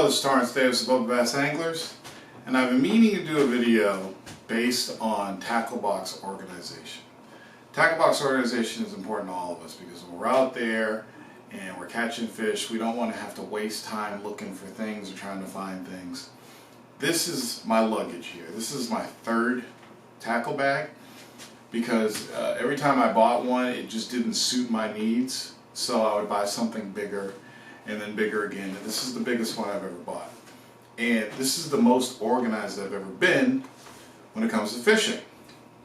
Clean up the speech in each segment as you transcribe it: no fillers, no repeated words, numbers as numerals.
Hello, this is Torrance Davis of Boat Bass Anglers, and I've been meaning to do a video based on tackle box organization. Tackle box organization is important to all of us because when we're out there and we're catching fish, we don't want to have to waste time looking for things or trying to find things. This is my luggage here. This is my third tackle bag because every time I bought one, it just didn't suit my needs, so I would buy something bigger and then bigger again, and this is the biggest one I've ever bought. And this is the most organized I've ever been when it comes to fishing.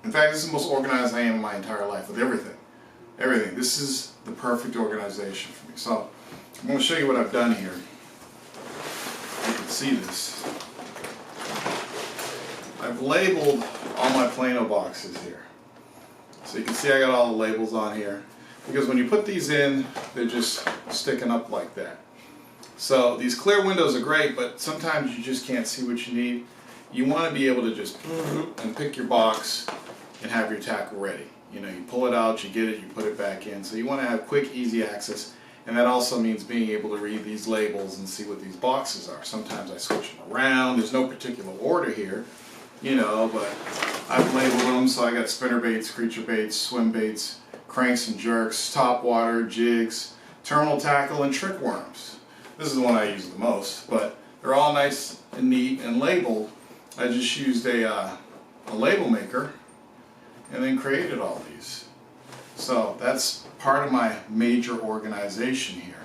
In fact, this is the most organized I am in my entire life with everything. Everything. This is the perfect organization for me. So, I'm going to show you what I've done here. You can see this. I've labeled all my Plano boxes here. So you can see I got all the labels on here. Because when you put these in, they're just sticking up like that. So these clear windows are great, but sometimes you just can't see what you need. You want to be able to just and pick your box and have your tackle ready. You know, you pull it out, you get it, you put it back in. So you want to have quick, easy access, and that also means being able to read these labels and see what these boxes are. Sometimes I switch them around. There's no particular order here, you know, but I've labeled them. So I got spinner baits, creature baits, swim baits, cranks and jerks, top water, jigs, terminal tackle, and trick worms. This is the one I use the most, but they're all nice and neat and labeled. I just used a label maker and then created all these. So that's part of my major organization here.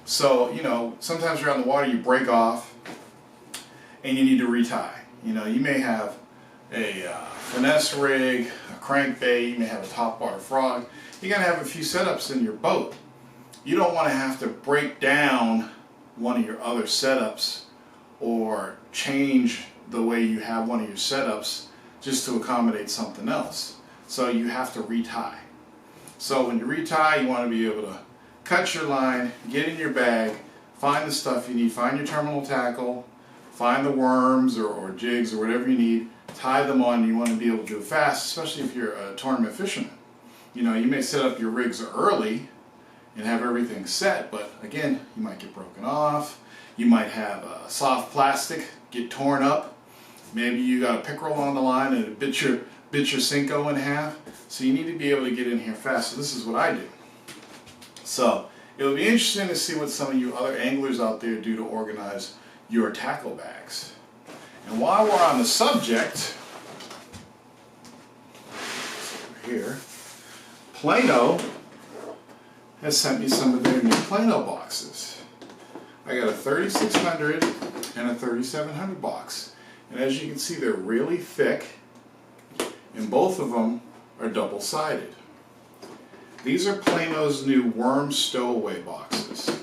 So, you know, sometimes you're on the water, you break off and you need to retie. You know, you may have a finesse rig, a crankbait, you may have a topwater frog. You're going to have a few setups in your boat. You don't want to have to break down one of your other setups or change the way you have one of your setups just to accommodate something else. So you have to retie. So when you retie, you want to be able to cut your line, get in your bag, find the stuff you need, find your terminal tackle, find the worms or jigs or whatever you need, tie them on. You want to be able to do it fast, especially if you're a tournament fisherman. You know, you may set up your rigs early and have everything set, but again, you might get broken off. You might have soft plastic get torn up. Maybe you got a pickerel on the line and it bit your Senko in half. So you need to be able to get in here fast. So this is what I do. So it'll be interesting to see what some of you other anglers out there do to organize your tackle bags. And while we're on the subject, here, Plano has sent me some of their new Plano boxes. I got a 3600 and a 3700 box. And as you can see, they're really thick, and both of them are double-sided. These are Plano's new Worm Stowaway boxes.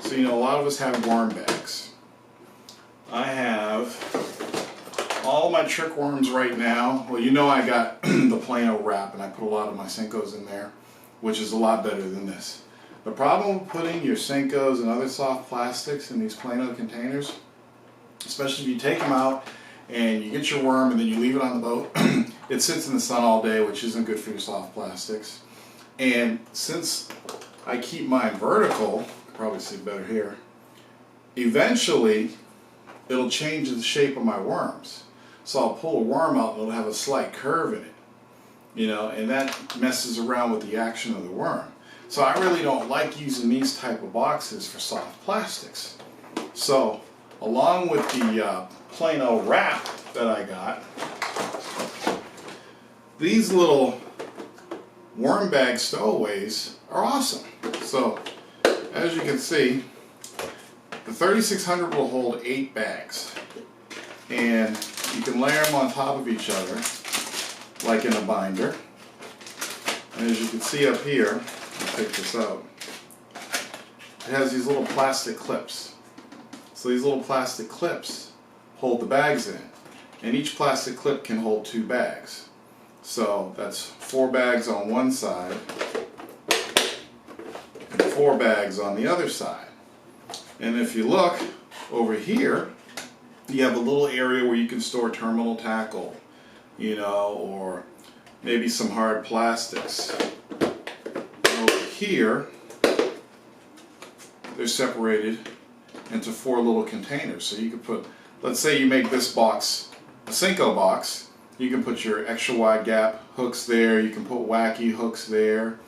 So, you know, a lot of us have worm bags. I have all my trick worms right now. Well, you know I got the Plano wrap, and I put a lot of my Senkos in there, which is a lot better than this. The problem with putting your Senkos and other soft plastics in these Plano containers, especially if you take them out and you get your worm and then you leave it on the boat, it sits in the sun all day, which isn't good for your soft plastics. And since I keep mine vertical, you can probably see better here, eventually it'll change the shape of my worms. So I'll pull a worm out and it'll have a slight curve in it, you know, and that messes around with the action of the worm. So I really don't like using these type of boxes for soft plastics. So along with the Plano wrap that I got, these little worm bag stowaways are awesome. So as you can see, the 3600 will hold 8 bags, and you can layer them on top of each other like in a binder. And as you can see up here, I'll take this out, it has these little plastic clips. So these little plastic clips hold the bags in, and each plastic clip can hold 2 bags. So that's 4 bags on one side and 4 bags on the other side. And if you look over here, you have a little area where you can store terminal tackle, you know, or maybe some hard plastics. Over here, they're separated into 4 little containers. So you could put, let's say you make this box a Senko box, you can put your extra wide gap hooks there, you can put wacky hooks there,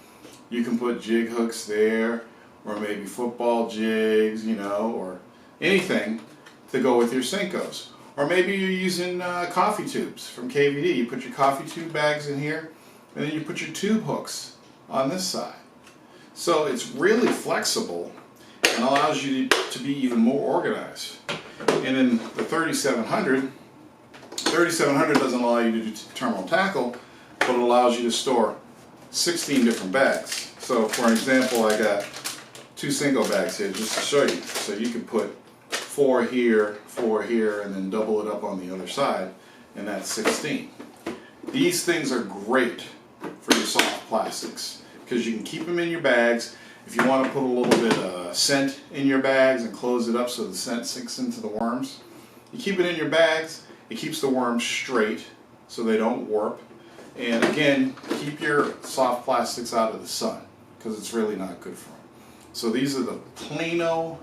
you can put jig hooks there, or maybe football jigs, you know, or anything to go with your Senkos. Or maybe you're using coffee tubes from KVD. You put your coffee tube bags in here, and then you put your tube hooks on this side. So it's really flexible and allows you to be even more organized. And in the 3700 doesn't allow you to do terminal tackle, but it allows you to store 16 different bags. So for example, I got 2 single bags here just to show you. So you can put 4 here, and then double it up on the other side, and that's 16. These things are great for your soft plastics because you can keep them in your bags. If you want to put a little bit of scent in your bags and close it up so the scent sinks into the worms, you keep it in your bags. It keeps the worms straight so they don't warp. And again, keep your soft plastics out of the sun because it's really not good for them. So these are the Plano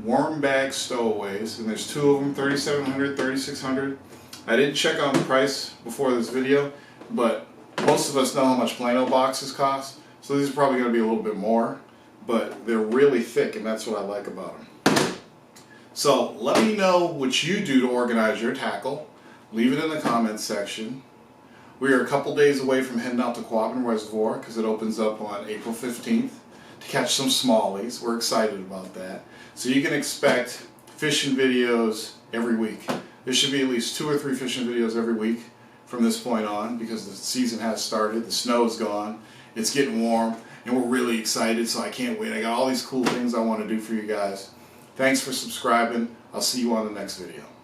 Worm Bag Stowaways, and there's 2 of them, 3700, 3600. I didn't check on the price before this video, but most of us know how much Plano boxes cost, so these are probably going to be a little bit more, but they're really thick, and that's what I like about them. So let me know what you do to organize your tackle. Leave it in the comments section. We are a couple days away from heading out to Quabbin Reservoir because it opens up on April 15th to catch some smallies. We're excited about that. So you can expect fishing videos every week. There should be at least 2 or 3 fishing videos every week from this point on because the season has started, the snow's gone, it's getting warm, and we're really excited, so I can't wait. I got all these cool things I want to do for you guys. Thanks for subscribing. I'll see you on the next video.